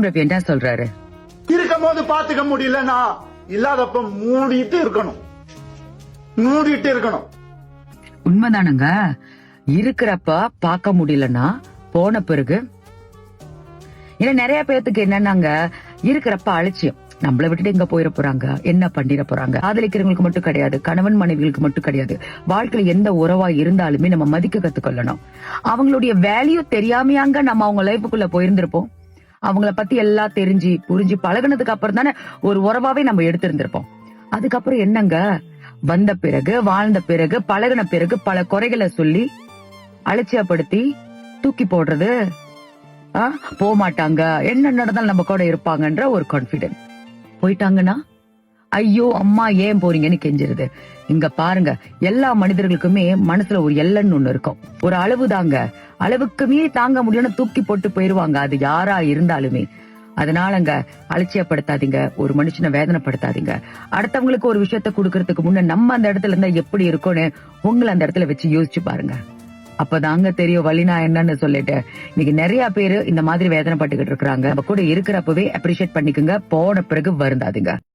ரவி என்ன சொல்றாரு? இருக்கும் போது பாத்துக்க முடியலன்னா இல்லாதப்ப மூடிட்டு இருக்கணும். உண்மைதானுங்க. இருக்கிறப்ப பாக்க முடியலன்னா போன பிறகு ஏன்னா நிறைய பேர்த்துக்கு என்னன்னாங்க, இருக்கிறப்ப அலட்சியம். நம்மள விட்டுட்டு எங்க போயிட போறாங்க, என்ன பண்ணிட போறாங்க. காதலிக்கிறவங்களுக்கு மட்டும் கிடையாது, கணவன் மனைவிகளுக்கு மட்டும் கிடையாது, வாழ்க்கையில எந்த உறவா இருந்தாலுமே நம்ம மதிக்க கத்துக்கொள்ளணும். அவங்களுடைய வேல்யூ தெரியாமையாங்க நம்ம அவங்க லைஃபுக்குள்ள போயிருந்திருப்போம். அவங்கள பத்தி எல்லாம் தெரிஞ்சு புரிஞ்சு பழகுனதுக்கு அப்புறம் தானே ஒரு உறவாவே நம்ம எடுத்திருந்திருப்போம். அதுக்கப்புறம் என்னங்க, வந்த பிறகு வாழ்ந்த பிறகு பழகுன பிறகு பல குறைகளை சொல்லி அலட்சியப்படுத்தி தூக்கி போடுறது. போமாட்டாங்க, என்ன நடந்தாலும் நம்ம கூட இருப்பாங்கன்ற ஒரு கான்பிடன்ஸ். போயிட்டாங்கன்னா ஐயோ அம்மா ஏன் போறீங்கன்னு கெஞ்சிருது. இங்க பாருங்க, எல்லா மனிதர்களுக்குமே மனசுல ஒரு எல்லைன்னு ஒண்ணு இருக்கும். ஒரு அளவு தாங்க, அளவுக்கு மீறி தாங்க முடியும்னு தூக்கி போட்டு போயிருவாங்க, அது யாரா இருந்தாலுமே. அதனாலங்க அலட்சியப்படுத்தாதீங்க, ஒரு மனுஷனை வேதனைப்படுத்தாதீங்க. அடுத்தவங்களுக்கு ஒரு விஷயத்த குடுக்கறதுக்கு முன்ன நம்ம அந்த இடத்துல இருந்தா எப்படி இருக்கும்னு உங்களை அந்த இடத்துல வச்சு யோசிச்சு பாருங்க. அப்பதாங்க தெரியும் வலினா என்னன்னு சொல்லிட்டு. இன்னைக்கு நிறைய பேரு இந்த மாதிரி வேதனைப்பட்டுக்கிட்டு இருக்காங்க. நம்ம கூட இருக்கிறப்பவே அப்ரிஷியேட் பண்ணிக்கோங்க, போன பிறகு வருந்தாதீங்க.